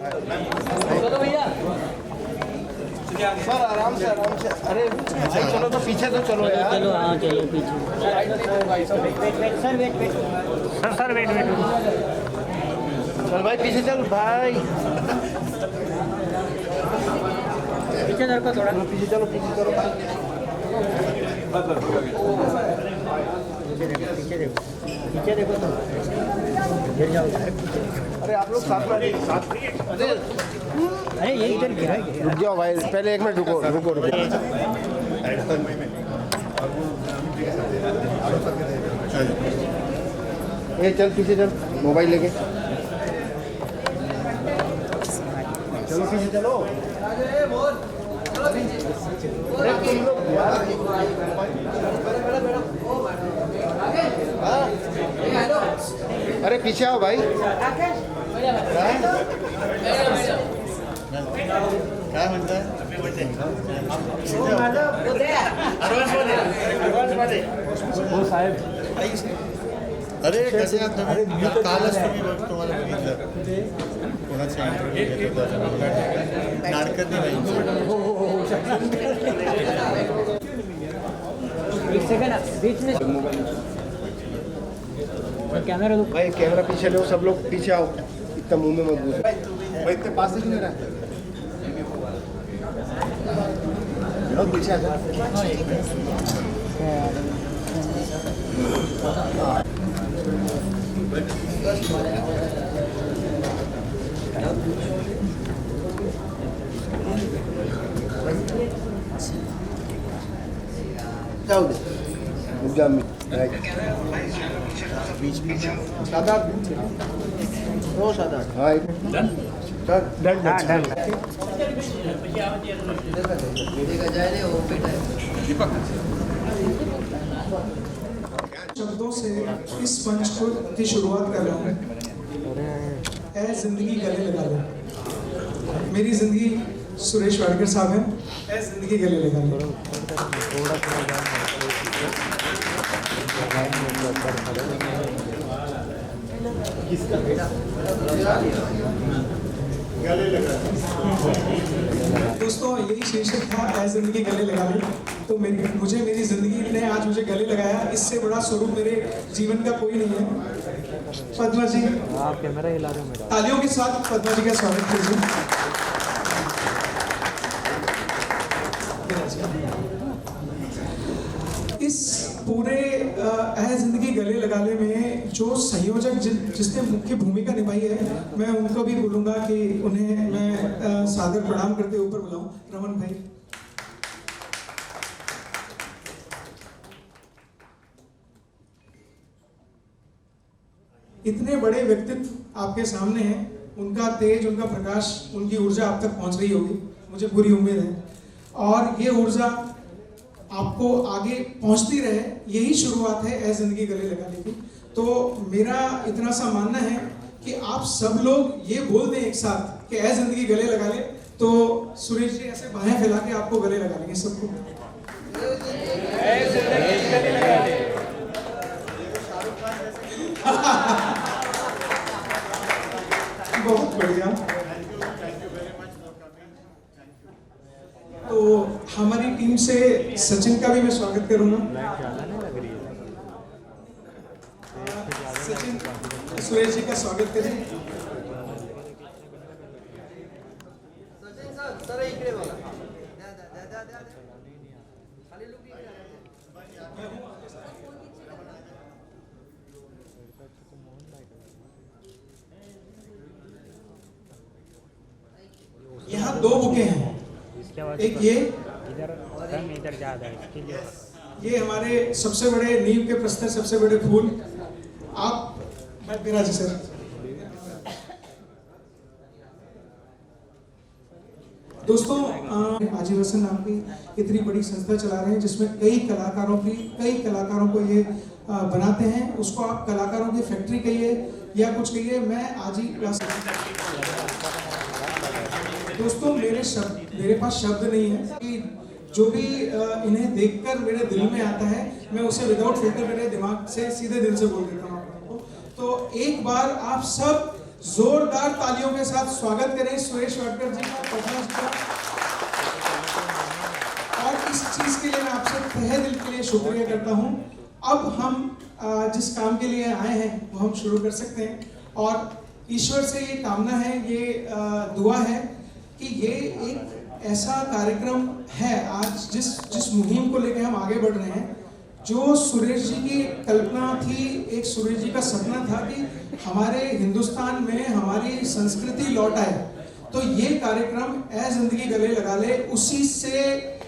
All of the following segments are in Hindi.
चलो भैया सर आराम से अरे भाई चलो तो पीछे तो चलो यार। चलो हाँ चलो पीछे सर वेट चल भाई पीछे चल भाई। पीछे को थोड़ा पीछे चलो पीछे देखो तो गिर जाओगे। अरे आप लोग साथ में अरे ये इधर गिरा रुक जाओ भाई, पहले 1 मिनट रुको। ये चल पीछे चल, मोबाइल लेके चलो पीछे चलो। अरे पीछे आओ भाई। काय म्हणताय? हो साहेब। अरे कसे आहात तुम्ही? कालच तुम्हाला बघितलं कोणाचा इंटरव्ह्यू घेत होता नाडकर्णी बाईंचा। एक सेकंड बीच में कैमरा भाई कैमरा पीछे लो, सब लोग पीछे आओ, इतना मुंह में मत घुसो भाई, इतने पास ही नहीं रहते लोग पीछे आ जाओ। जाओ दे बीच में 7-8 नो 7-8 हाँ डन डन डन शब्दों से इस मंच को की शुरुआत कर रहा हूँ। ऐ जिंदगी गले लगा लो। मेरी जिंदगी सुरेश वाडकर साहब हैं। ऐ जिंदगी गले लगा लो। दोस्तों यही शीर्षक था ऐ जिंदगी गले लगा लो। तो मुझे मेरी जिंदगी ने आज मुझे गले लगाया। इससे बड़ा स्वरूप मेरे जीवन का कोई नहीं है। पद्मा जी आप कैमरा हिला रहे हो मेरा। तालियों के साथ पद्मा जी का स्वागत कीजिए। इस पूरे ऐ जिंदगी गले लगाने में जो संयोजक जिसने मुख्य भूमिका निभाई है, मैं उनको भी बोलूंगा कि उन्हें मैं सादर प्रणाम करते ऊपर बुलाऊं। रमन भाई। इतने बड़े व्यक्तित्व आपके सामने हैं, उनका तेज, उनका प्रकाश, उनकी ऊर्जा आप तक पहुंच रही होगी, मुझे पूरी उम्मीद है। और ये ऊर्जा आपको आगे पहुंचती रहे, यही शुरुआत है ऐ जिंदगी गले लगाने की। तो मेरा इतना सा मानना है कि आप सब लोग ये बोल दें एक साथ कि ऐ जिंदगी गले लगा ले, तो सुरेश जी ऐसे बाहें फैला के आपको गले लगा लेंगे सबको। बहुत बढ़िया। तो हमारी टीम से सचिन का भी मैं स्वागत करूंगा। सचिन सुरेश जी का स्वागत करें। यहाँ 2 बुके हैं, एक ये इधर ज्यादा है इसके लिए। ये हमारे सबसे बड़े नींव के प्रस्तर, सबसे बड़े फूल। आप विराज सर। दोस्तों आजीवन आपकी इतनी बड़ी संस्था चला रहे हैं जिसमें कई कलाकारों को ये बनाते हैं। उसको आप कलाकारों की फैक्ट्री कहिए या कुछ कहिए, मैं आज ही दोस्तों मेरे पास शब्द नहीं है कि जो भी इन्हें देखकर मेरे दिल में आता है मैं उसे विदाउट फिल्टर मेरे दिमाग से सीधे दिल से बोल देता हूँ आपको। तो एक बार आप सब जोरदार तालियों के साथ स्वागत करें सुरेश वाडकर जी का परफॉर्मेंस का। और इस चीज के लिए मैं आपसे तहे दिल के लिए शुक्रिया करता हूं। अब हम जिस काम के लिए आए हैं वो हम शुरू कर सकते हैं, और ईश्वर से ये कामना है, ये दुआ है कि ये एक ऐसा कार्यक्रम है आज जिस मुहिम को लेकर हम आगे बढ़ रहे हैं, जो सुरेश जी की कल्पना थी, एक सुरेश जी का सपना था कि हमारे हिंदुस्तान में हमारी संस्कृति लौट आए। तो ये कार्यक्रम ए जिंदगी गले लगा ले उसी से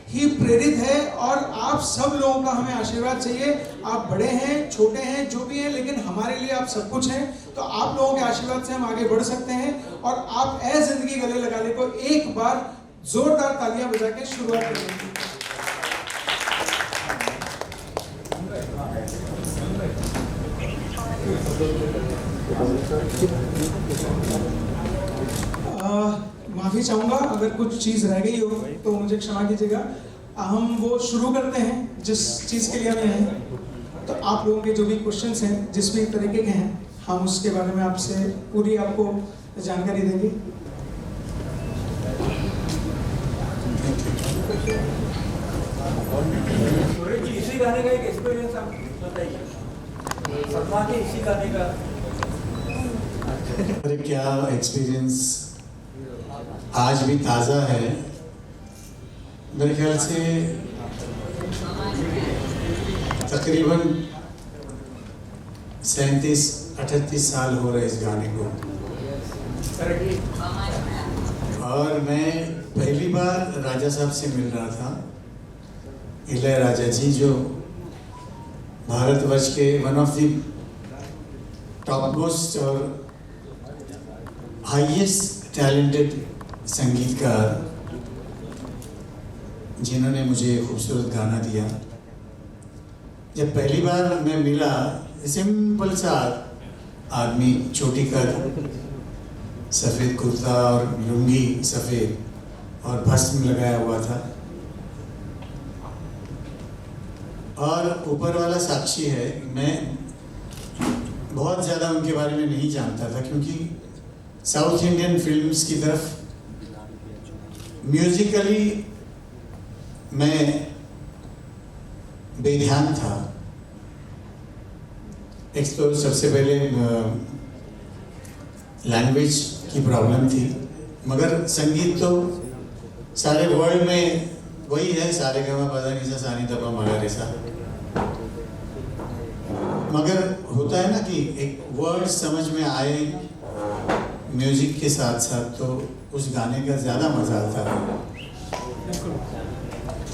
ही प्रेरित है, और आप सब लोगों का हमें आशीर्वाद चाहिए। आप बड़े हैं, छोटे हैं, जो भी हैं, लेकिन हमारे लिए आप सब कुछ हैं। तो आप लोगों के आशीर्वाद से हम आगे बढ़ सकते हैं, और आप ए जिंदगी गले लगा ले को एक बार जोरदार तालियां बजा के शुरुआत करेंगे। माफी चाहूंगा अगर कुछ चीज रह गई हो तो मुझे क्षमा कीजिएगा। हम वो शुरू करते हैं जिस चीज के लिए हमें हैं। तो आप लोगों के जो भी क्वेश्चंस हैं, जिस भी तरीके के हैं, हम उसके बारे में आपसे पूरी आपको जानकारी देंगे। इसी गाने का एक एक्सपीरियंस आप बताइए, सलमा के इसी गाने का। अरे क्या एक्सपीरियंस आज भी ताज़ा है। मेरे ख्याल से तकरीबन 37-38 साल हो रहे इस गाने को, और मैं पहली बार राजा साहब से मिल रहा था। इलैयाराजा जी जो भारतवर्ष के one of the top most और हाईएस्ट टैलेंटेड संगीतकार, जिन्होंने मुझे खूबसूरत गाना दिया। जब पहली बार मैं मिला, सिंपल सा आदमी, छोटी कद, सफ़ेद कुर्ता और लुंगी सफ़ेद और भस्म लगाया हुआ था, और ऊपर वाला साक्षी है, मैं बहुत ज़्यादा उनके बारे में नहीं जानता था, क्योंकि साउथ इंडियन फिल्म्स की तरफ म्यूजिकली मैं बेध्यान था। एक तो सबसे पहले लैंग्वेज की प्रॉब्लम थी, मगर संगीत तो सारे वर्ल्ड में वही है, सारे गमा पदा निसा सानी दबा मगा रेसा। मगर होता है ना कि एक वर्ड समझ में आए म्यूजिक के साथ साथ, तो उस गाने का ज़्यादा मज़ा आता है।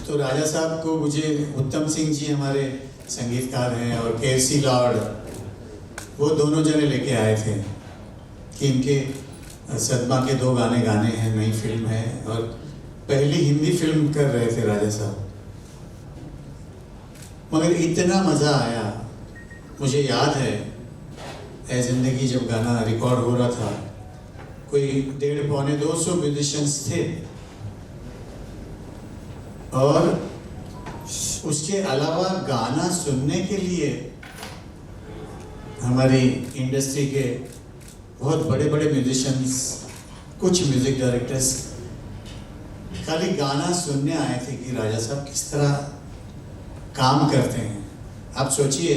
तो राजा साहब को मुझे उत्तम सिंह जी हमारे संगीतकार हैं, और केसी लॉर्ड, वो दोनों जने लेके आए थे कि इनके सदमा के 2 गाने गाने हैं, नई फिल्म है, और पहली हिंदी फिल्म कर रहे थे राजा साहब। मगर इतना मज़ा आया। मुझे याद है ए जिंदगी जब गाना रिकॉर्ड हो रहा था, कोई 150-200 म्यूजिशियंस थे, और उसके अलावा गाना सुनने के लिए हमारी इंडस्ट्री के बहुत बड़े बड़े म्यूजिशियंस, कुछ म्यूजिक डायरेक्टर्स खाली गाना सुनने आए थे कि राजा साहब किस तरह काम करते हैं। आप सोचिए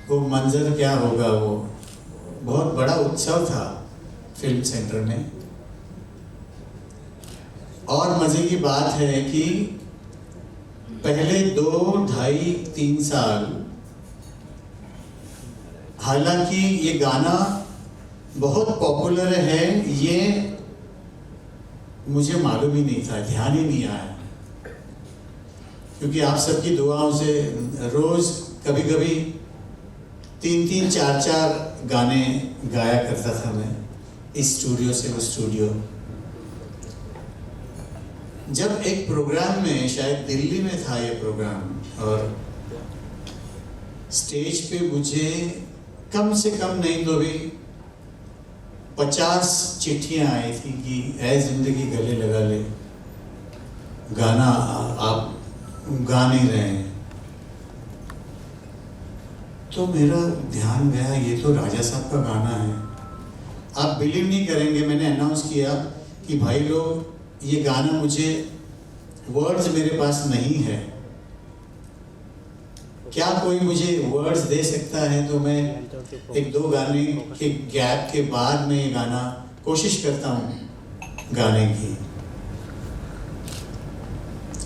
वो मंजर क्या होगा। वो बहुत बड़ा उत्सव था फिल्म सेंटर में। और मज़े की बात है कि पहले 2, 2.5, 3 साल, हालांकि ये गाना बहुत पॉपुलर है, ये मुझे मालूम ही नहीं था, ध्यान ही नहीं आया, क्योंकि आप सबकी दुआओं से रोज़ कभी कभी 3-3, 4-4 गाने गाया करता था मैं, इस स्टूडियो से उस स्टूडियो। जब एक प्रोग्राम में, शायद दिल्ली में था ये प्रोग्राम, और स्टेज पे मुझे कम से कम नहीं तो भी 50 चिट्ठियां आई थी कि ऐ जिंदगी गले लगा ले, गाना आप गा नहीं रहे हैं। तो मेरा ध्यान गया, ये तो राजा साहब का गाना है, आप बिलीव नहीं करेंगे, मैंने अनाउंस किया कि भाई लोग ये गाना मुझे वर्ड्स मेरे पास नहीं है, क्या कोई मुझे वर्ड्स दे सकता है? तो मैं एक दो गाने के गैप के बाद में ये गाना कोशिश करता हूँ गाने की।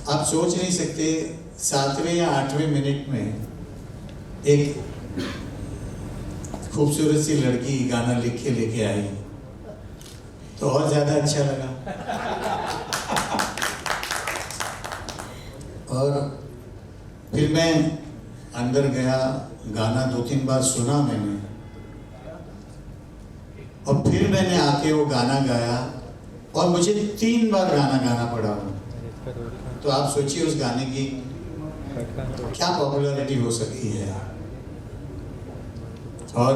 आप सोच नहीं सकते 7वें या 8वें मिनट में एक खूबसूरत सी लड़की गाना लिख के लेके आई, तो और ज्यादा अच्छा लगा। और फिर मैं अंदर गया, गाना 2-3 बार सुना मैंने, और फिर मैंने आके वो गाना गाया, और मुझे 3 बार गाना गाना पड़ा। तो आप सोचिए उस गाने की क्या पॉपुलैरिटी हो सकती है। और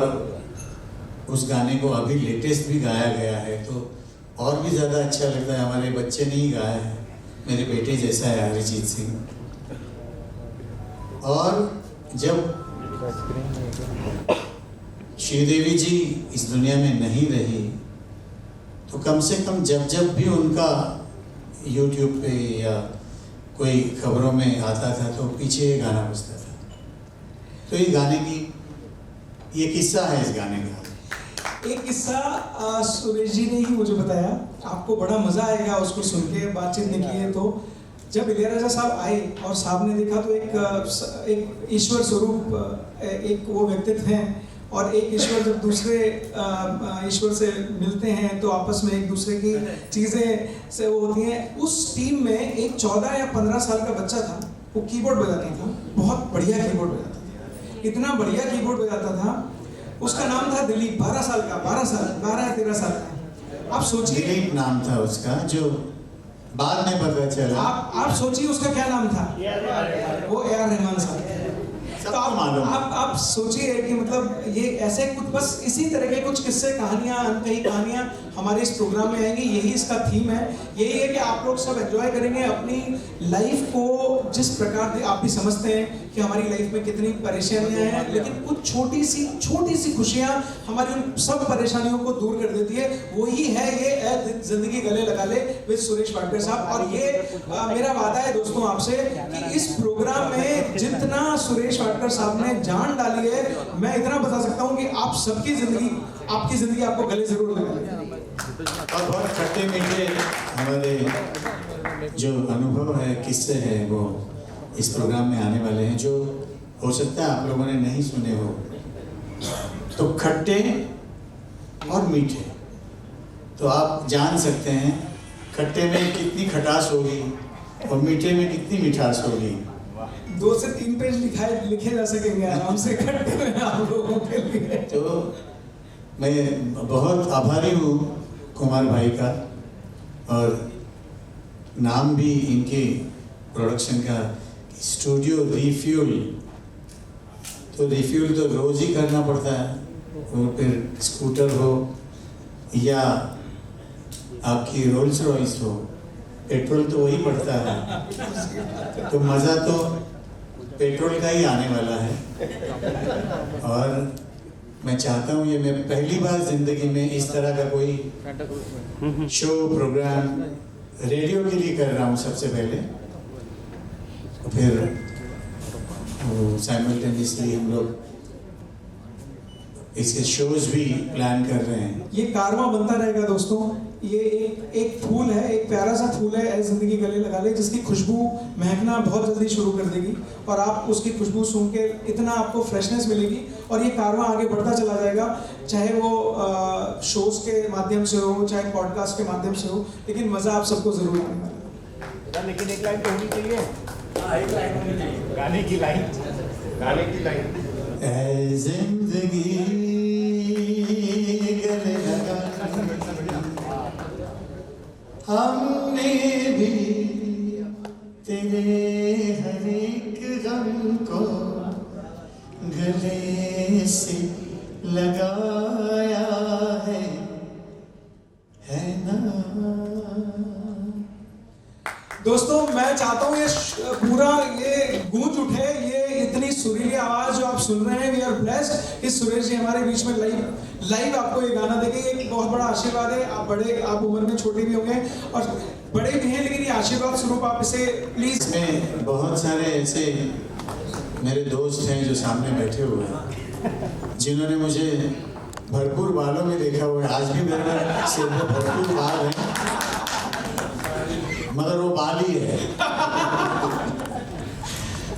उस गाने को अभी लेटेस्ट भी गाया गया है, तो और भी ज़्यादा अच्छा लगता है। हमारे बच्चे ने ही गाया है, मेरे बेटे जैसा है अरिजीत सिंह। और जब श्रीदेवी जी इस दुनिया में नहीं रही, तो कम से कम जब भी उनका YouTube पे या कोई खबरों में आता था तो पीछे ये गाना बजता था। तो ये गाने की ये किस्सा है इस गाने का। एक किस्सा सुरेश जी ने ही मुझे बताया, आपको बड़ा मजा आएगा उसको सुन के, बातचीत नहीं की है। तो जब इलियाराजा साहब आए और साहब ने देखा तो एक ईश्वर स्वरूप एक वो व्यक्तित्व हैं, और एक ईश्वर जब दूसरे ईश्वर से मिलते हैं तो आपस में एक दूसरे की चीज़ें से वो होती हैं। उस टीम में एक 14 या 15 साल का बच्चा था, वो कीबोर्ड बजाता था, बहुत बढ़िया कीबोर्ड बजाता था, इतना बढ़िया कीबोर्ड बजाता था। उसका नाम था दिलीप, 12 साल का, 12 या 13 साल का। आप सोचिए, दिलीप नाम था उसका, जो बाद में पता चला। आप सोचिए उसका क्या नाम था, वो ए आर रहमान साहब। तो आप सोचिए कि मतलब ये ऐसे कुछ बस इसी तरह के कुछ किस्से, कहानियां, अनकही कहानियां हमारे इस प्रोग्राम में आएंगी। यही इसका थीम है, यही है कि आप लोग सब एंजॉय करेंगे अपनी लाइफ को जिस प्रकार से। आप भी समझते हैं कि हमारी लाइफ में कितनी परेशानियां हैं, लेकिन कुछ छोटी सी खुशियां हमारी उन सब परेशानियों को दूर कर देती है। वही है ये जिंदगी गले लगा ले विद सुरेश वाडकर साहब। और ये मेरा वादा है दोस्तों आपसे कि इस प्रोग्राम में जितना सुरेश वाडकर साहब ने जान डाली है, मैं इतना बता सकता हूं कि आप सबकी जिंदगी, आपकी जिंदगी आपको गले जरूर लगाएगी। और बहुत खट्टे मीठे हमारे जो अनुभव है, किस्से हैं, वो इस प्रोग्राम में आने वाले हैं, जो हो सकता है आप लोगों ने नहीं सुने हो। तो खट्टे और मीठे, तो आप जान सकते हैं खट्टे में कितनी खटास होगी और मीठे में कितनी मिठास होगी। 2 से 3 पेज लिखे जा सकेंगे आराम से खट्टे में आप लोगों के लिए। तो मैं बहुत आभारी हूँ कुमार भाई का, और नाम भी इनके प्रोडक्शन का स्टूडियो रिफ्यूल। तो रिफ्यूल तो रोज ही करना पड़ता है, और फिर स्कूटर हो या आपकी रोल्स रॉयस हो, पेट्रोल तो वही पड़ता है। तो मज़ा तो पेट्रोल का ही आने वाला है। और मैं चाहता हूँ, ये मैं पहली बार जिंदगी में इस तरह का कोई शो प्रोग्राम रेडियो के लिए कर रहा हूँ सबसे पहले। फिर साइमल्टेनियसली हम लोग इसके शोज भी प्लान कर रहे हैं। ये कारवां बनता रहेगा दोस्तों। ये एक फूल है, एक प्यारा सा फूल है, ऐ जिंदगी गले लगा ले, जिसकी खुशबू महकना बहुत जल्दी शुरू कर देगी, और आप उसकी खुशबू सूंघ के इतना आपको फ्रेशनेस मिलेगी, और ये कारवां आगे बढ़ता चला जाएगा, चाहे वो शोज के माध्यम से हो, चाहे पॉडकास्ट के माध्यम से हो, लेकिन मज़ा आप सबको ज़रूर आने वाला है। लेकिन एक लाइन तो होनी चाहिए, एक लाइन होनी चाहिए, गाने की लाइन। ऐ जिंदगी गले लगा, हमने भी तेरे हर एक गम को गले से लगाया है ना। दोस्तों मैं चाहता हूँ ये पूरा ये गूंज उठे, ये इतनी सुरीली आवाज जो आप सुन रहे हैं, वी आर ब्लेस्ड। इस सुरेश जी हमारे बीच में लाइव आपको ये गाना देंगे। एक बहुत बड़ा आशीर्वाद है। आप उम्र में छोटे भी होंगे और बड़े भी हैं, लेकिन ये आशीर्वाद स्वरूप आप इसे प्लीज। इसमें बहुत सारे ऐसे मेरे दोस्त हैं जो सामने बैठे हुए हैं, जिन्होंने मुझे भरपूर बालों में देखा हुआ है। आज भी मेरे सिर में भरपूर बाल है, मगर वो बाल ही है।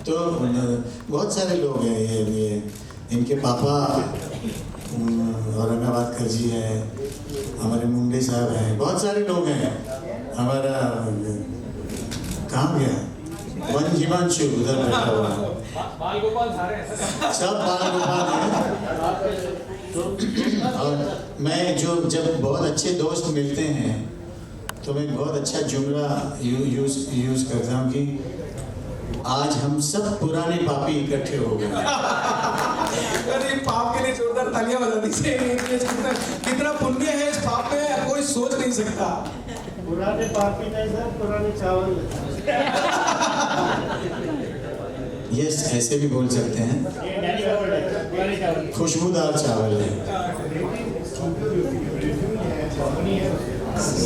तो बहुत सारे लोग हैं, ये इनके पापा औरंगाबाद कर जी हैं, हमारे मुंडे साहब हैं, बहुत सारे लोग हैं। हमारा कहाँ गया वन हिमांशु उधर बैठा हुआ है, बाल गोपाल सारे सब बाल गोपाल हैं। और मैं जब बहुत अच्छे दोस्त मिलते हैं तो मैं बहुत अच्छा जुमला यूज करता हूँ कि आज हम सब पुराने पापी इकट्ठे हो गए। अरे पाप के लिए जोरदार तालियां बजा दीजिए। कितना पुण्य है इस पाप में, कोई सोच नहीं सकता। पुराने पापी नहीं सर, पुराने चावल। यस, ऐसे भी बोल सकते हैं, खुशबूदार चावल है।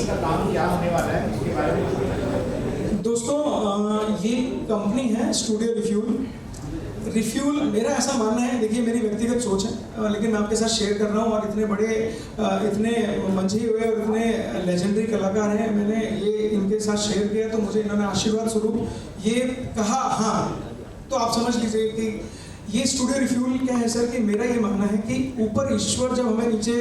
का काम क्या होने वाला है उसके बारे में। दोस्तों, ये कंपनी है स्टूडियो रिफ्यूल। मेरा ऐसा मानना है, देखिए मेरी व्यक्तिगत सोच है, लेकिन मैं आपके साथ शेयर कर रहा हूँ। और इतने बड़े, इतने मंझे हुए और इतने लेजेंडरी कलाकार हैं, मैंने ये इनके साथ शेयर किया तो मुझे इन्होंने आशीर्वाद स्वरूप ये कहा। हाँ, तो आप समझ लीजिए कि ये स्टूडियो रिफ्यूल क्या है सर, कि मेरा ये मानना है कि ऊपर ईश्वर जब हमें नीचे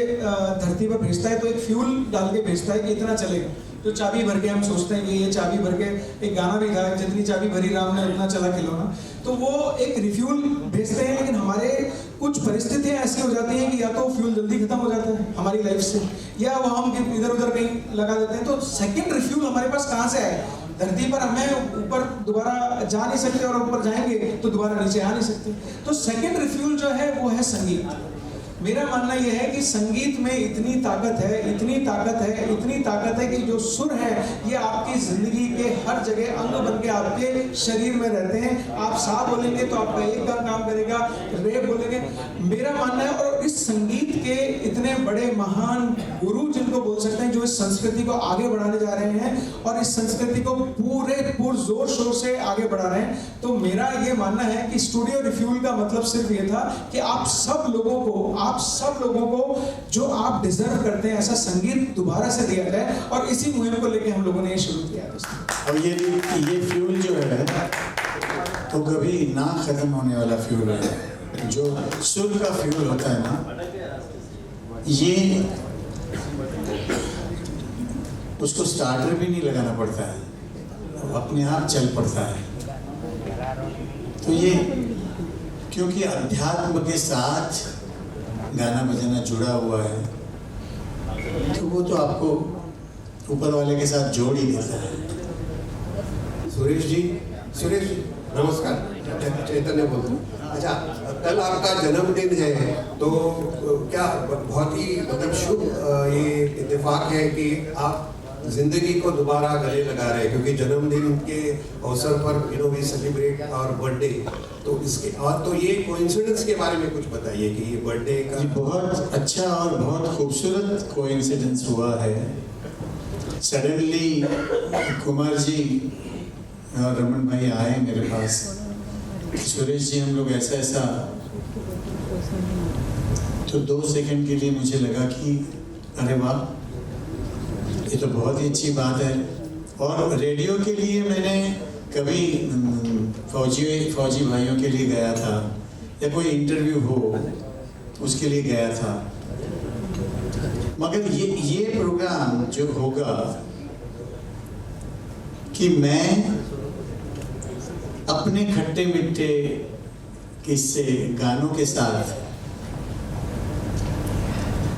धरती पर भेजता है तो एक फ्यूल डाल के भेजता है कि इतना चलेगा। जो चाबी भर के हम सोचते हैं कि ये चाबी भर के, एक गाना भी था, जितनी चाबी भरी राम ने उतना चला खिलौना, तो वो एक रिफ्यूल भेजते हैं। लेकिन हमारे कुछ परिस्थितियां ऐसी हो जाती हैं कि या तो फ्यूल जल्दी खत्म हो जाता है हमारी लाइफ से, या वो हम इधर उधर कहीं लगा देते हैं। तो सेकेंड रिफ्यूल हमारे पास कहाँ से आए? धरती पर हमें ऊपर दोबारा जा नहीं सकते, और ऊपर जाएंगे तो दोबारा नीचे आ नहीं सकते। तो सेकेंड रिफ्यूल जो है वो है संगीत। मेरा मानना यह है कि संगीत में इतनी ताकत है, इतनी ताकत है, इतनी ताकत है कि जो सुर है ये आपकी जिंदगी के हर जगह अंग बन के आपके शरीर में रहते हैं। आप सा बोलेंगे तो आपका एक काम करेगा, रे बोलेंगे। मेरा मानना है, और इस संगीत के इतने बड़े महान गुरु जिनको बोल सकते हैं, जो इस संस्कृति को आगे बढ़ाने जा रहे हैं और इस संस्कृति को पूरे जोर शोर से आगे बढ़ा रहे हैं, तो मेरा ये मानना है कि स्टूडियो रिफ्यूल का मतलब सिर्फ ये था कि आप सब लोगों को जो आप डिजर्व करते हैं ऐसा संगीत दोबारा से दिया जाए। और इसी मुहिम को लेके हम लोगों ने ये शुरू किया दोस्तों। और ये फ्यूल जो है तो कभी ना खत्म होने वाला फ्यूल है। जो सुर का फ्यूल होता है ना, ये उसको स्टार्टर भी नहीं लगाना पड़ता है, अपने आप चल पड़ता है। तो ये क्योंकि अध्यात्म के साथ गाना बजाना जुड़ा हुआ है, तो वो तो आपको ऊपर वाले के साथ जोड़ ही देता है। सुरेश जी नमस्कार, चैतन्य बोल रहा हूँ। अच्छा, कल आपका जन्मदिन है, तो क्या बहुत ही मतलब शुभ ये इत्तेफाक है कि आप जिंदगी को दोबारा गले लगा रहे हैं, क्योंकि जन्मदिन के अवसर पर वी सेलिब्रेट और बर्थडे, तो इसके और तो ये कोइंसिडेंस के बारे में कुछ बताइए कि ये बर्थडे का बहुत अच्छा और बहुत खूबसूरत कोइंसिडेंस हुआ है। सडनली कुमार जी और रमन भाई आए मेरे पास, सुरेश जी हम लोग ऐसा तो 2 सेकंड के लिए मुझे लगा कि अरे वाह, ये तो बहुत ही अच्छी बात है। और रेडियो के लिए मैंने कभी फौजी भाइयों के लिए गया था, या कोई इंटरव्यू हो उसके लिए गया था, मगर ये प्रोग्राम जो होगा कि मैं अपने खट्टे मिट्टे किस्से गानों के साथ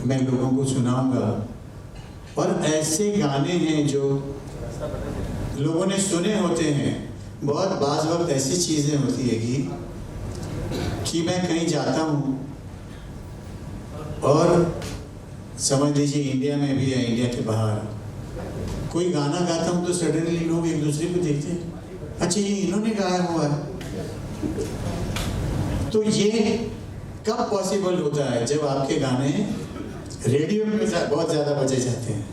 मैं लोगों को सुनाऊंगा। और ऐसे गाने हैं जो लोगों ने सुने होते हैं। बहुत बाज़ वक्त ऐसी चीज़ें होती है कि मैं कहीं जाता हूँ और समझ लीजिए इंडिया में भी या इंडिया के बाहर कोई गाना गाता हूँ तो सडनली लोग एक दूसरे को देखते हैं, अच्छा ये इन्होंने गाया हुआ है। तो ये कब पॉसिबल होता है? जब आपके गाने रेडियो में बहुत ज़्यादा बजे जाते हैं।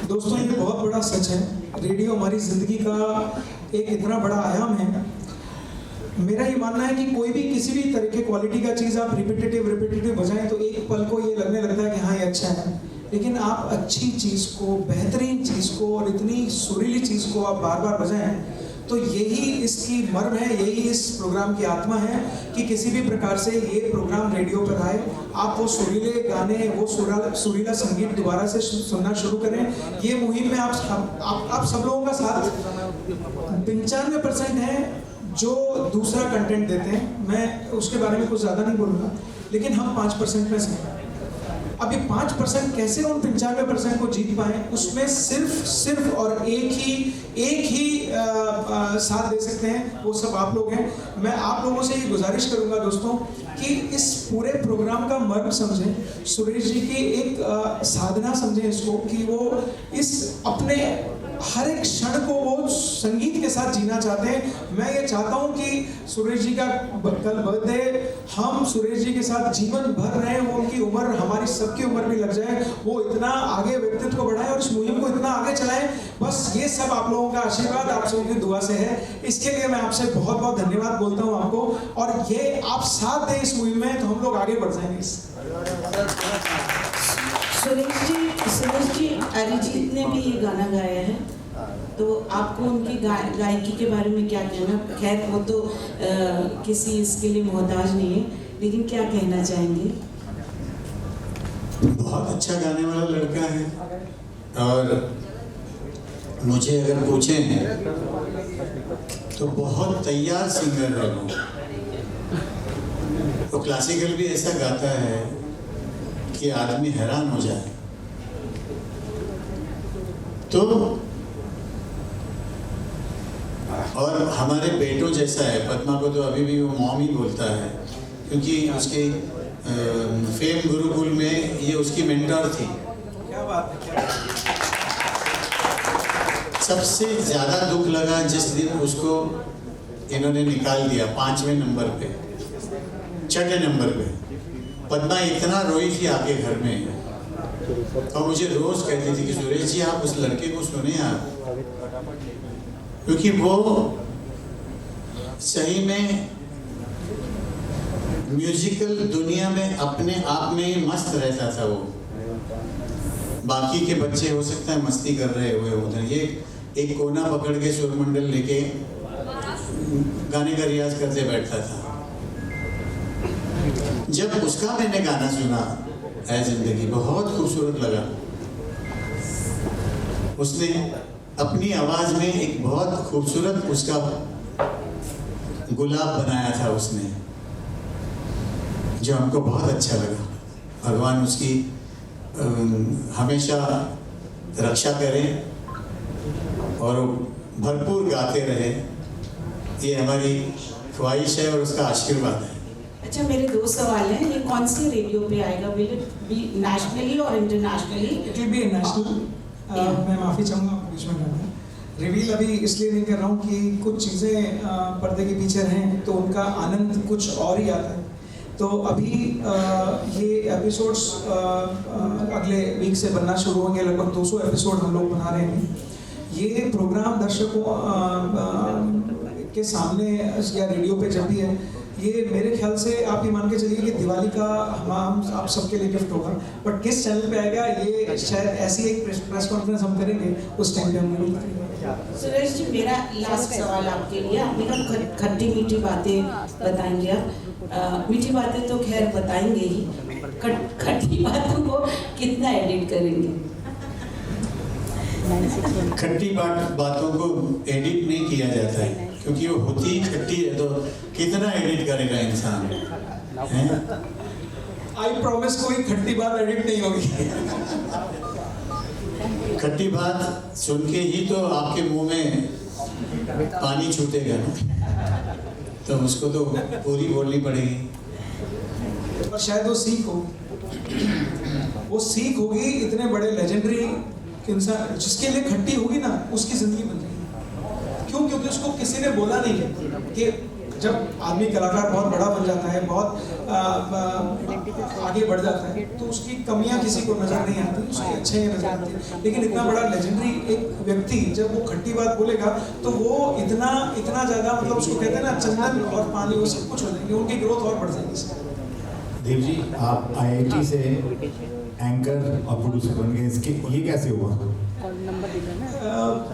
दोस्तों, ये बहुत बड़ा सच है। रेडियो हमारी ज़िंदगी का एक इतना बड़ा आयाम है। मेरा ये मानना है कि कोई भी किसी भी तरह के क्वालिटी का चीज़ आप रिपीटेटिव बजाएं तो एक पल को ये लगने लगता है कि हाँ, ये अच्छा है। लेकिन आप अच्छी चीज़ को, बेहतरीन चीज़ को और इतनी सुरीली चीज़ को आप बार बार बजाएं तो यही इसकी मर्म है, यही इस प्रोग्राम की आत्मा है कि किसी भी प्रकार से ये प्रोग्राम रेडियो पर आए, आप वो सुरीले गाने, वो सुरीला संगीत दोबारा से सुनना शुरू करें। ये मुहिम में आप सब लोगों का साथ 95% है जो दूसरा कंटेंट देते हैं। मैं उसके बारे में कुछ ज़्यादा नहीं बोलूँगा, लेकिन हम 5% में से हैं। अब ये 5% कैसे उन 95% को जीत पाएं, उसमें सिर्फ और एक ही साथ दे सकते हैं, वो सब आप लोग हैं। मैं आप लोगों से ये गुजारिश करूंगा दोस्तों कि इस पूरे प्रोग्राम का मर्म समझें, सुरेश जी की एक साधना समझें इसको, कि वो इस अपने हर एक क्षण को वो संगीत के साथ जीना चाहते हैं। मैं ये चाहता हूँ कि सुरेश जी का कल बर्थडे, हम सुरेश जी के साथ जीवन भर रहें, वो उनकी उम्र हमारी सबकी उम्र भी लग जाए, वो इतना आगे व्यक्तित्व को बढ़ाएं और इस मुहिम को इतना आगे चलाएं। बस ये सब आप लोगों का आशीर्वाद, आप सबों की दुआ से है। इसके लिए मैं आपसे बहुत बहुत धन्यवाद बोलता हूँ आपको, और ये आप साथ दें इस मुहिम में तो हम लोग आगे बढ़ जाएंगे। सुरेश जी अरिजीत ने भी ये गाना गाया है, तो आपको उनकी गायकी के बारे में क्या कहना? खैर वो तो किसी इसके लिए मोहताज नहीं है, लेकिन क्या कहना चाहेंगे? बहुत अच्छा गाने वाला लड़का है, और मुझे अगर पूछें तो बहुत तैयार सिंगर है वो। तो क्लासिकल भी ऐसा गाता है कि आदमी हैरान हो जाए। तो और हमारे बेटों जैसा है। पद्मा को तो अभी भी वो मॉम ही बोलता है, क्योंकि उसके फेम गुरुकुल में ये उसकी मेंटर थी। क्या बात है। सबसे ज़्यादा दुख लगा जिस दिन उसको इन्होंने निकाल दिया 5वें नंबर पे, 6ठे नंबर पे। पद्मा इतना रोई थी आके घर में, और मुझे रोज कहती थी कि सुरेश जी आप उस लड़के को सुने आप, क्योंकि वो सही में म्यूजिकल दुनिया में अपने आप में मस्त रहता था। वो बाकी के बच्चे हो सकता है मस्ती कर रहे हुए उधर, ये एक कोना पकड़ के सुरमंडल लेके गाने का रियाज करते बैठता था। जब उसका मैंने गाना सुना ऐ जिंदगी, बहुत खूबसूरत लगा। उसने अपनी आवाज में एक बहुत खूबसूरत उसका गुलाब बनाया था उसने, जो हमको बहुत अच्छा लगा। भगवान उसकी हमेशा रक्षा करें और भरपूर गाते रहे, ये हमारी ख्वाहिश है और उसका आशीर्वाद है। अच्छा, मेरे 2 सवाल हैं। ये कौन से रेडियो पे आएगा? विल इट बी नेशनली और internationally? It will be national. मैं माफ़ी चाहूँगा आपको बीच में करना। रिवील अभी इसलिए नहीं कर रहा हूँ कि कुछ चीज़ें पर्दे के पीछे हैं, तो उनका आनंद कुछ और ही आता है। तो अभी ये एपिसोड्स अगले वीक से बनना शुरू होंगे। लगभग 200 एपिसोड हम लोग बना रहे हैं। ये प्रोग्राम दर्शकों के सामने या रेडियो पे जब भी है, ये मेरे ख्याल से आप ये मान के चलिए कि दिवाली का हम आप सबके लिए गिफ्ट होगा। बट किस चैनल पे आएगा, ये शायद ऐसी एक प्रेस कॉन्फ्रेंस हम करेंगे, उस टाइम पे हम लोग। सुरेश जी, मेरा लास्ट सवाल आपके लिए। आपने कहा खट्टी मीठी बातें बताएंगे आप। मीठी बातें तो खैर बताएंगे ही, खट्टी बातों को कितना एडिट करेंगे? खट्टी बातों को एडिट नहीं किया जाता है, क्योंकि वो होती ही खट्टी है, तो कितना एडिट करेगा इंसान? आई प्रॉमिस कोई खट्टी बात एडिट नहीं होगी। खट्टी बात सुन के ही तो आपके मुंह में पानी छूटेगा ना, तो उसको तो पूरी बोलनी पड़ेगी। और शायद वो सीख होगी इतने बड़े लेजेंडरी इंसान, जिसके लिए खट्टी होगी ना, उसकी जिंदगी बन जाएगी। क्यों? क्योंकि उसको किसी ने बोला नहीं कि जब आदमी कलाकार बहुत बड़ा बन जाता है, बहुत आगे बढ़ जाता है, तो उसकी कमियां किसी को नजर नहीं आती, उसकी अच्छाइयां नजर आती है। लेकिन इतना बड़ा लेजेंडरी एक व्यक्ति जब वो खट्टी बात बोलेगा तो वो इतना ज्यादा, मतलब उसको कहते हैं ना चंदन और पानी, वो सब कुछ हो जाएंगे, उनकी ग्रोथ और बढ़ जाएगी। देव जी, आप IIT से एंकर और प्रोड्यूसर बन गए, इसके ये कैसे हुआ?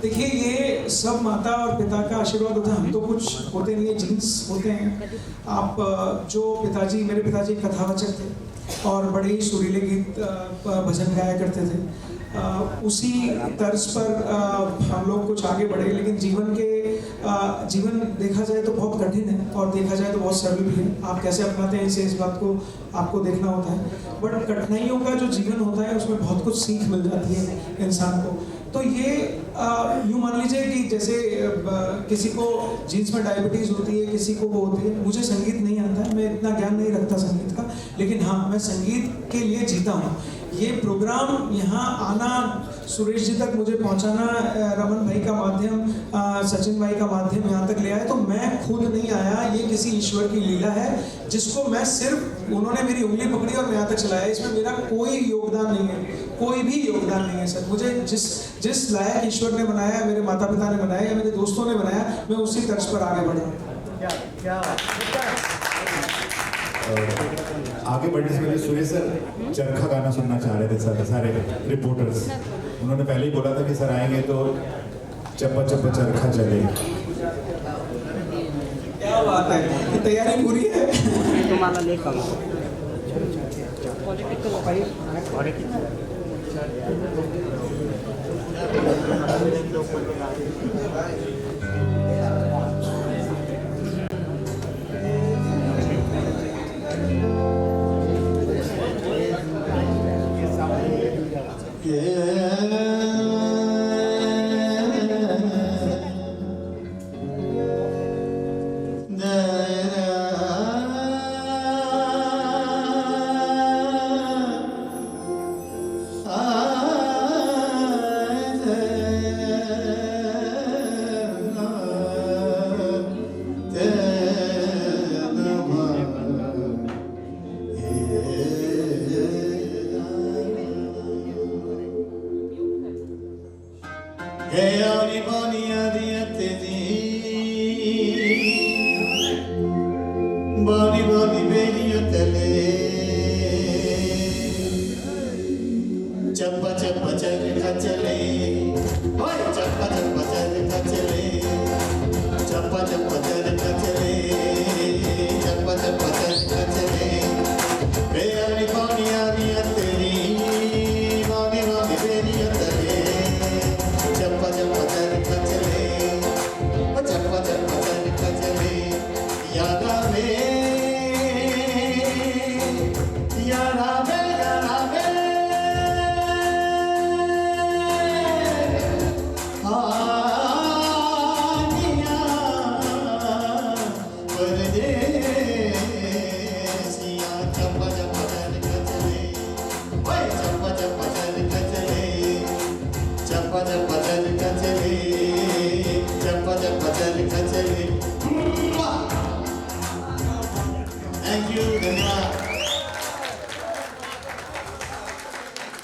देखिए, ये सब माता और पिता का आशीर्वाद होता है। हम तो कुछ होते नहीं है, जीन्स होते हैं। आप जो मेरे पिताजी कथावाचक थे और बड़े ही सुरीले गीत भजन गाया करते थे, उसी तर्ज पर हम लोग कुछ आगे बढ़े। लेकिन जीवन देखा जाए तो बहुत कठिन है और देखा जाए तो बहुत सरल भी है। आप कैसे अपनाते हैं इस बात को आपको देखना होता है। बट कठिनाइयों का जो जीवन होता है उसमें बहुत कुछ सीख मिल जाती है इंसान को। तो ये यूँ मान लीजिए कि जैसे किसी को जीन्स में डायबिटीज़ होती है, किसी को वो होती है। मुझे संगीत नहीं आता है, मैं इतना ज्ञान नहीं रखता संगीत का, लेकिन हाँ, मैं संगीत के लिए जीता हूँ। ये प्रोग्राम यहाँ आना, सुरेश जी तक मुझे पहुँचाना, रमन भाई का माध्यम, सचिन भाई का माध्यम यहाँ तक ले आए, तो मैं खुद नहीं आया। ये किसी ईश्वर की लीला है जिसको मैं सिर्फ, उन्होंने मेरी उंगली पकड़ी और मैं यहाँ तक चलाया। इसमें मेरा कोई योगदान नहीं है, कोई भी योगदान नहीं है सर। मुझे जिस लायक ईश्वर ने बनाया, मेरे माता पिता ने बनाया या मेरे दोस्तों ने बनाया, मैं उसी तर्ज पर आगे बढ़ा। आगे बढ़ने से पहले सुरेश सर चरखा गाना सुनना चाह रहे थे सारे रिपोर्टर्स। उन्होंने पहले ही बोला था कि सर आएंगे तो चप्पा चप्पा चरखा चले। क्या बात है, ये तैयारी पूरी है। तुम्हाला लेखा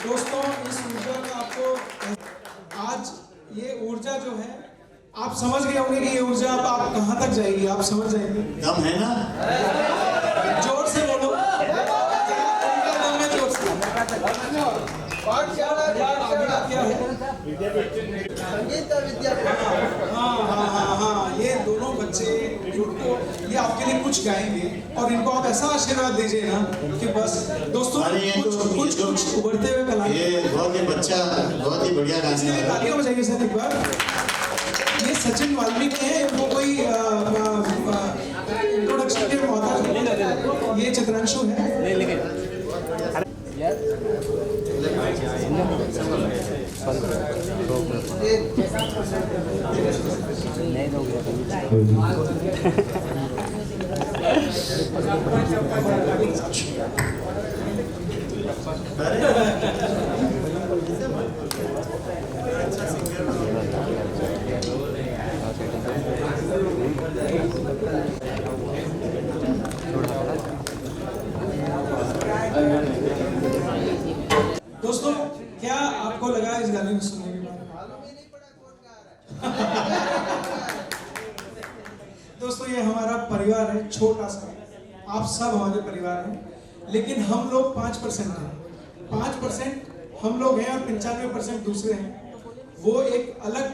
दोस्तों, इस ऊर्जा का आपको आज ये ऊर्जा जो है, आप समझ गए होंगे कि ये ऊर्जा आप कहाँ तक जाएगी, आप समझ जाएंगे। दम है ना? जोर से बोलो, उनका दम है, जोर से। क्या है? हाँ, ये दोनों बच्चे, इनको, ये आपके लिए कुछ गाएंगे और इनको आप ऐसा आशीर्वाद दीजिए ना कि बस। दोस्तों, कुछ उभरते हुए कला, ये बहुत ही बढ़िया गाने हैं। तालियां बजाइए सर एक बार। ये सचिन वाल्मीकि है, इनको कोई इंट्रोडक्शन के मोहताज। ये चित्रांशु है। मेरे बारे में। दोस्तों ये हमारा परिवार है छोटा सा, आप सब हमारे परिवार हैं, लेकिन हम लोग 5% हैं। 5% हम लोग हैं और 95% दूसरे हैं। वो एक अलग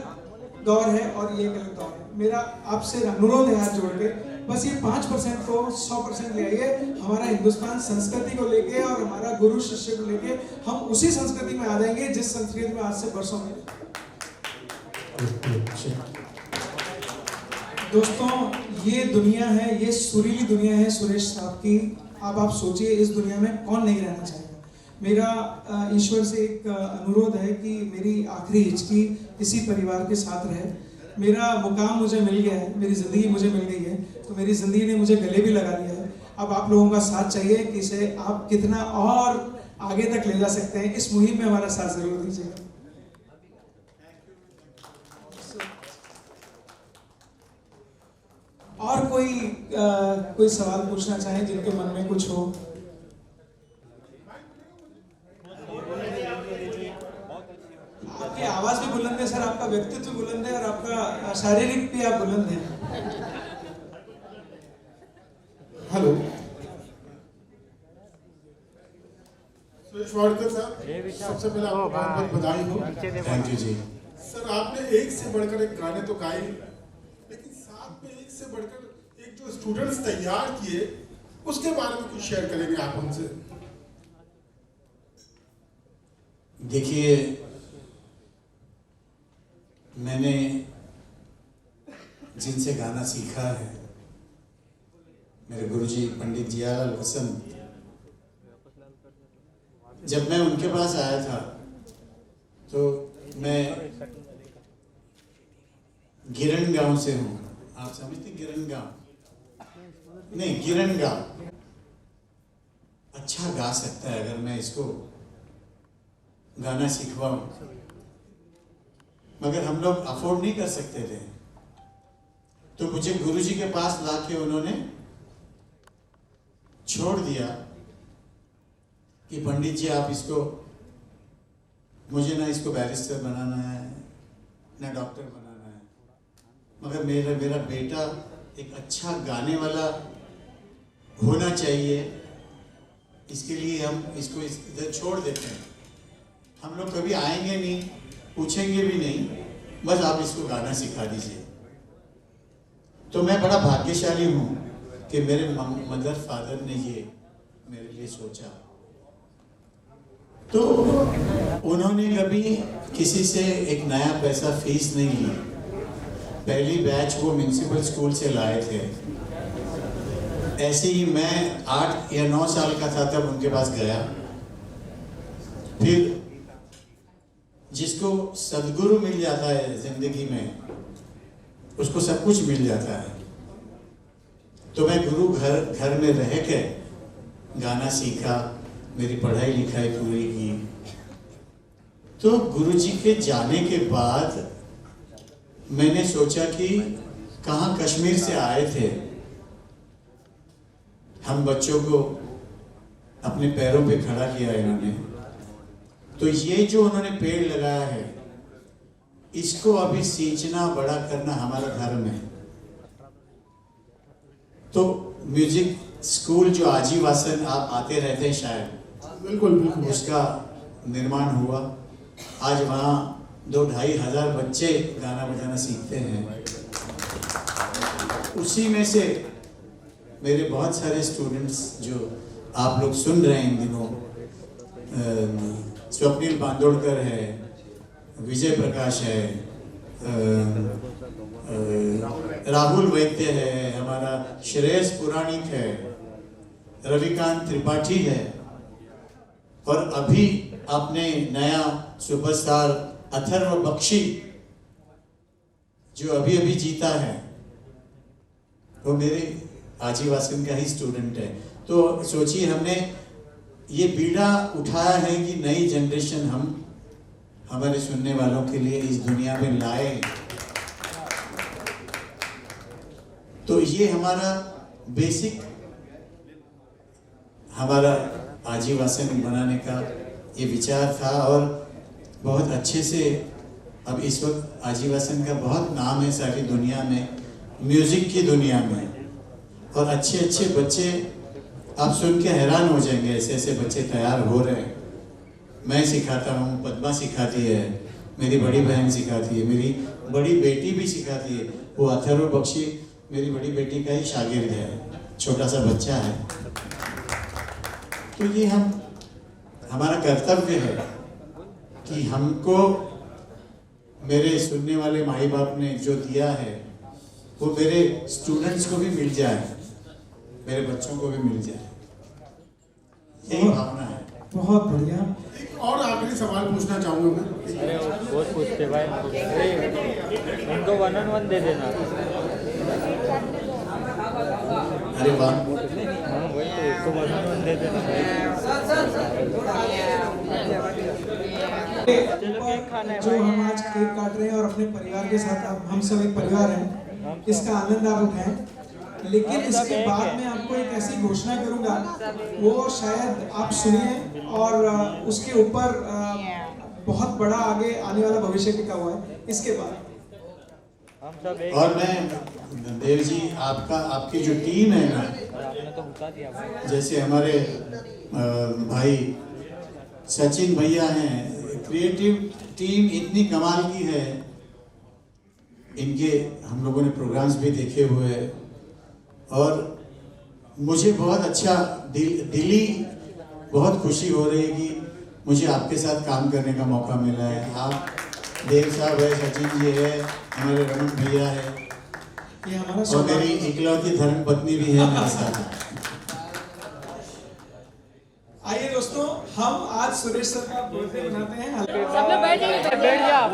दौर है और ये एक अलग दौर है। मेरा आपसे अनुरोध है हाथ जोड़ के, बस ये 5% को 100% ले आइए। हमारा हिंदुस्तान संस्कृति को लेके और हमारा गुरु शिष्य को लेके हम उसी संस्कृति में आ जाएंगे जिस संस्कृति में आज से बरसों में। दोस्तों ये दुनिया है, ये सुरीली दुनिया है सुरेश साहब की। अब आप सोचिए इस दुनिया में कौन नहीं रहना चाहेगा। मेरा ईश्वर से एक अनुरोध है कि मेरी आखिरी हिचकी इसी परिवार के साथ रहे। मेरा मुकाम मुझे मिल गया है, मेरी ज़िंदगी मुझे मिल गई है, तो मेरी ज़िंदगी ने मुझे गले भी लगा दिया है। अब आप लोगों का साथ चाहिए कि इसे आप कितना और आगे तक ले जा सकते हैं। इस मुहिम में हमारा साथ जरूर दीजिएगा। और कोई सवाल पूछना चाहें जिनके मन में कुछ हो? आपकी आवाज भी बुलंद है सर, आपका व्यक्तित्व बुलंद है और आपका शारीरिक भी आप बुलंद हैं। हेलो सुरेश वाडकर साहब, सबसे पहले आपको बहुत बहुत बधाई हो। Thank you ji. सर आपने एक से बढ़कर एक गाने तो गाए, लेकिन साथ में एक से बढ़कर एक जो स्टूडेंट्स तैयार किए उसके बारे में कुछ शेयर करेंगे आप हमसे? देखिए मैंने जिनसे गाना सीखा है, मेरे गुरुजी पंडित जियालाल वसंत, जब मैं उनके पास आया था तो मैं गिरण गांव से हूँ। आप समझते गिरण गांव? नहीं, गिरण गांव अच्छा गा सकता है अगर मैं इसको गाना सीखवाऊं, मगर हम लोग अफोर्ड नहीं कर सकते थे। तो मुझे गुरुजी के पास लाके उन्होंने छोड़ दिया कि पंडित जी आप इसको, मुझे ना इसको बैरिस्टर बनाना है ना डॉक्टर बनाना है, मगर मेरा बेटा एक अच्छा गाने वाला होना चाहिए, इसके लिए हम इसको इधर छोड़ देते हैं। हम लोग कभी आएंगे नहीं, पूछेंगे भी नहीं, बस आप इसको गाना सिखा दीजिए। तो मैं बड़ा भाग्यशाली हूँ कि मेरे मदर फादर ने ये मेरे लिए सोचा। तो उन्होंने कभी किसी से एक नया पैसा फीस नहीं ली। पहली बैच वो म्यूनसिपल स्कूल से लाए थे। ऐसे ही मैं 8 या 9 साल का था तब उनके पास गया। फिर जिसको सद्गुरु मिल जाता है जिंदगी में, उसको सब कुछ मिल जाता है। तो मैं गुरु घर में रह के गाना सीखा, मेरी पढ़ाई लिखाई पूरी की। तो गुरुजी के जाने के बाद मैंने सोचा कि कहाँ कश्मीर से आए थे हम, बच्चों को अपने पैरों पे खड़ा किया इन्होंने। तो ये जो उन्होंने पेड़ लगाया है, इसको अभी सींचना, बड़ा करना हमारा धर्म है। तो म्यूजिक स्कूल जो आजीवासन आप आते रहते हैं शायद, बिल्कुल बिल्कुल, उसका निर्माण हुआ। आज वहाँ 2-2.5 हज़ार बच्चे गाना बजाना सीखते हैं। उसी में से मेरे बहुत सारे स्टूडेंट्स जो आप लोग सुन रहे हैं इन दिनों, स्वप्निल बांदोड़कर है, विजय प्रकाश है, राहुल वैद्य है, हमारा श्रेयस पुराणिक है, रविकांत त्रिपाठी है, और अभी आपने नया सुपरस्टार अथर्व बख्शी जो अभी अभी जीता है, वो मेरे आजीवासन का ही स्टूडेंट है। तो सोचिए हमने ये बीड़ा उठाया है कि नई जनरेशन हम हमारे सुनने वालों के लिए इस दुनिया में लाए। तो ये हमारा बेसिक, हमारा आजीवासन बनाने का ये विचार था, और बहुत अच्छे से अब इस वक्त आजीवासन का बहुत नाम है सारी दुनिया में, म्यूजिक की दुनिया में, और अच्छे अच्छे बच्चे आप सुन के हैरान हो जाएंगे, ऐसे ऐसे बच्चे तैयार हो रहे हैं। मैं सिखाता हूँ, पद्मा सिखाती है, मेरी बड़ी बहन सिखाती है, मेरी बड़ी बेटी भी सिखाती है। वो अथर्व बख्शी मेरी बड़ी बेटी का ही शागिर्द है, छोटा सा बच्चा है। तो ये हमारा कर्तव्य है कि हमको मेरे सुनने वाले माई बाप ने जो दिया है वो मेरे स्टूडेंट्स को भी मिल जाए, मेरे बच्चों को भी मिल जाए, यही भावना है। बहुत बढ़िया। एक और आखिरी सवाल पूछना चाहूँगा मैं। अरे बहुत पूछते भाई, उनको 1-on-1 दे देना। अरे वाह, हाँ वही तो, उसको 1-on-1 दे देना। जो हम आज केक काट रहे हैं और अपने परिवार के साथ, अब हम सब एक परिवार हैं, इसका आनंद आप उठाएं। लेकिन इसके बाद मैं आपको एक ऐसी घोषणा करूंगा, वो शायद आप सुनिए और उसके ऊपर बहुत बड़ा आगे आने वाला भविष्य लिखा हुआ है। इसके बाद हम सब एक, और मैं देव जी, आपकी जो टीम है ना, आपने तो बता दिया भाई। जैसे हमारे भाई सचिन भैया हैं, क्रिएटिव टीम इतनी कमाल की है, इनके हम लोगों ने प्रोग्राम्स भी देखे हुए हैं और मुझे बहुत अच्छा दिली बहुत खुशी हो रही है कि मुझे आपके साथ काम करने का मौका मिला है। आप देव साहब है, सचिन जी है, हमारे रमन भैया है, ये हमारा और मेरी इकलौती धर्म पत्नी भी है मेरे साथ। आइए दोस्तों, हम आज सुरेश सर का बर्थडे मनाते हैं। सब लोग बैठ जाओ।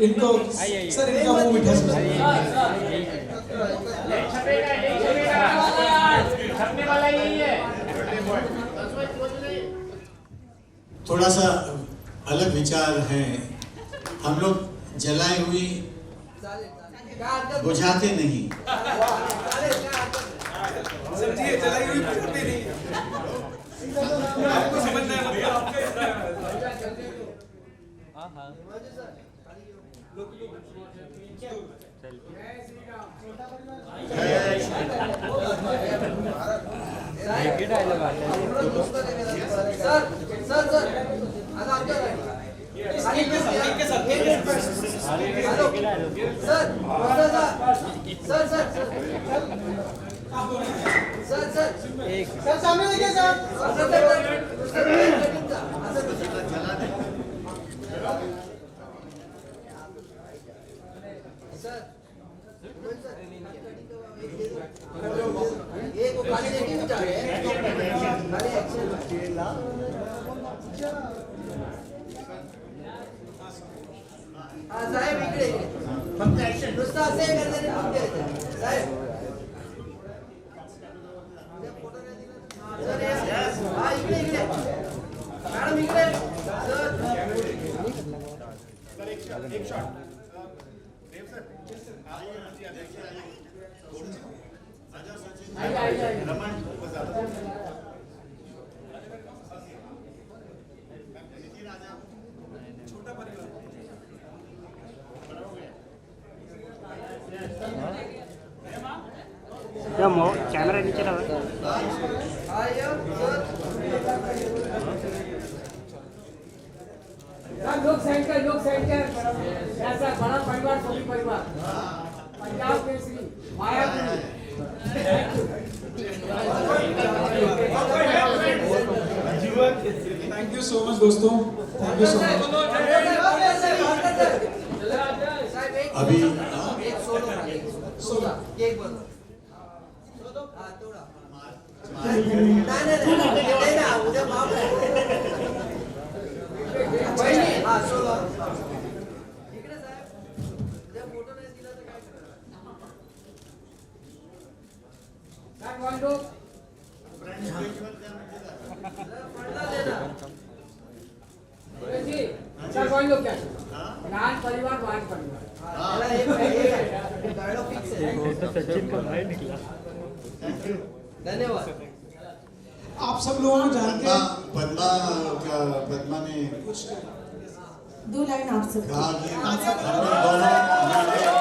इनको सर इनका मुंह मीठा थोड़ा सा अलग विचार है। हम लोग जलाई हुई बुझाते नहीं, समझिए, जलाई हुई बुझाते नहीं, आपको समझना है। डायलॉग आता है। सर सामने देखिए सर। साहेब इकडे फक्त ऍक्शन नुसतं असं हे करताना फक्त यायचं. साहेब हा इकडे इकडे मॅडम इकडे कैमरा नीचे लगा लोग सेंटर ऐसा बड़ा परिवार सभी परिवार Punjab Kesari Mayapuri thank you so much दोस्तों, थैंक यू सो मच। अभी एक सोलो एक बोलो हाँ थोड़ा नहीं ना उद्या माफ पहिली हाँ सोलो इकडे साहेब उद्या फोटो नाही दिला तर काय करणार काय म्हणतो पडला दे ना जी सर कोण लोग क्या लहान परिवार महान परिवार त्याला एक डायलॉग फिक्स आहे सचिन का भाई निकला। धन्यवाद। आप सब लोगों को जान के पद्मा ने दो लाइन आप सब कहा कि हम दोनों मिलकर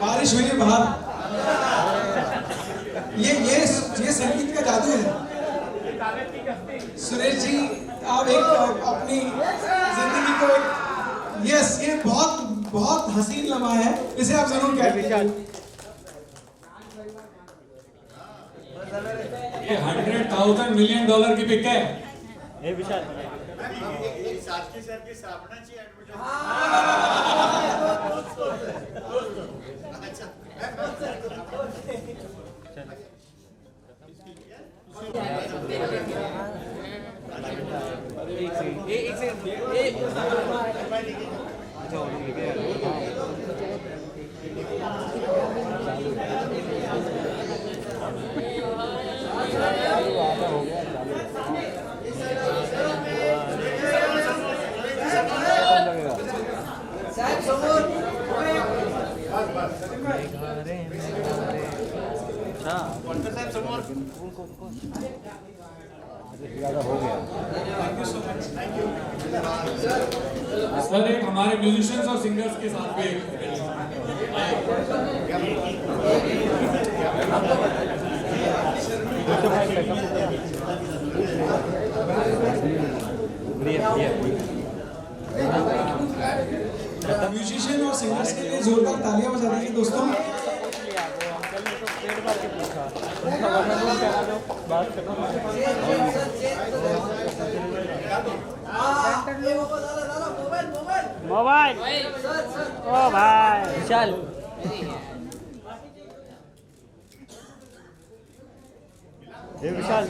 बारिश हुई है बाहर। ये संगीत का जादू है। सुरेश जी आप एक अपनी जिंदगी को यस ये बहुत बहुत हसीन लम्हा है, इसे आप जरूर कहते हैं। ये $100,000 मिलियन की पिक है। ए विशाल साक्षी सर की सापणाची साहेब समोर सर एक हमारे म्यूजिशियंस और सिंगर्स के साथ भी म्यूजिशियन और सिंगर्स के लिए जोरदार तालियां बजा दीजिए दोस्तों। मोबाइल ओ भाई विशाल ए विशाल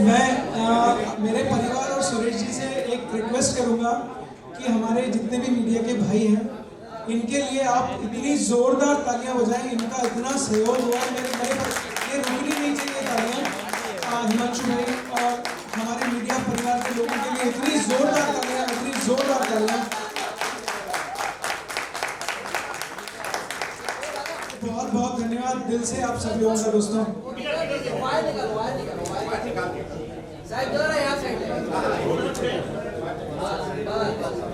मैं मेरे परिवार और सुरेश जी से एक रिक्वेस्ट करूंगा कि हमारे जितने भी मीडिया के भाई हैं इनके लिए आप इतनी जोरदार तालियां बजाएं। इनका इतना सहयोग हुआ है मेरे पर, ये रुकनी नहीं चाहिए तालियां। हिमांशु भाई और हमारे मीडिया परिवार के लोगों के लिए इतनी जोरदार तालियां, इतनी जोरदार तालियां। बहुत बहुत धन्यवाद दिल से आप सब लोगों का दोस्तों। साहेब जरा या साइड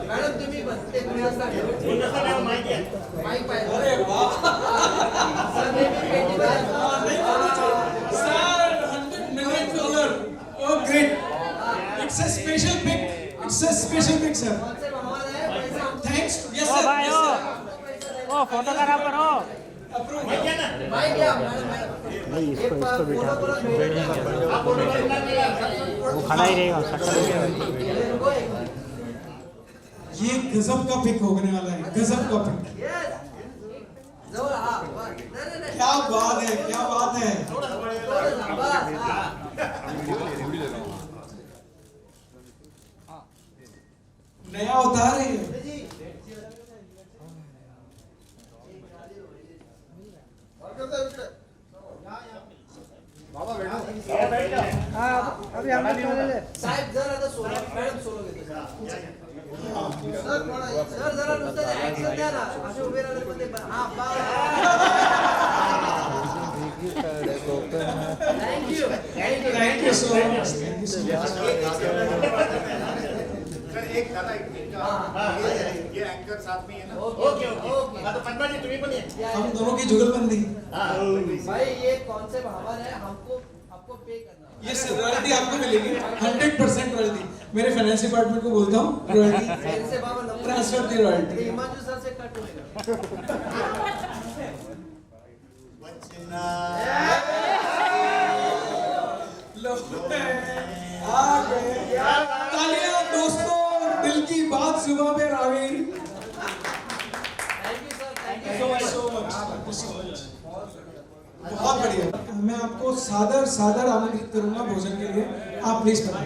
मॅडम तुम्ही बसते माईक पाहिजे। अरे वाह sir $100 million oh great, it's a special pic, it's a special pic sir, thanks yes sir, ओ भाई ओ फोटो खराब करो approve वो खाना ही रहेगा ये गजब का पिक होने वाला है, गजब का पिक। क्या बात है, क्या बात है। नया अवतार है ये। अभी हम साहेब जरा आता सोलो मॅडम सोलो घेतो सर जरा नुसतं ऍक्शन द्या ना असे उभे राहिले पण ते हा thank you so much, thank you so much. एक दादा ये एंकर साथ में है ना। ओके ओके तो पद्मा जी तुम्ही पण ये। हम दोनों की जुगलबंदी। भाई ये कॉन्सेप्ट हमारा है, हमको आपको पे करना। ये रॉयल्टी आपको मिलेगी 100% रॉयल्टी। मेरे फाइनेंस डिपार्टमेंट को बोलता हूँ रॉयल्टी से बाबा नंबर ट्रांसफर की रॉयल्टी। हिमांशु सर से कट होएगा। लो आ गए। तालियां दोस्तों, दिल की बात जुबां पे आ गई। Thank you sir, thank you Thank you so much, thank you so much। बहुत बढ़िया। मैं आपको सादर आमंत्रित करूंगा भोजन के लिए, आप प्लीज करें।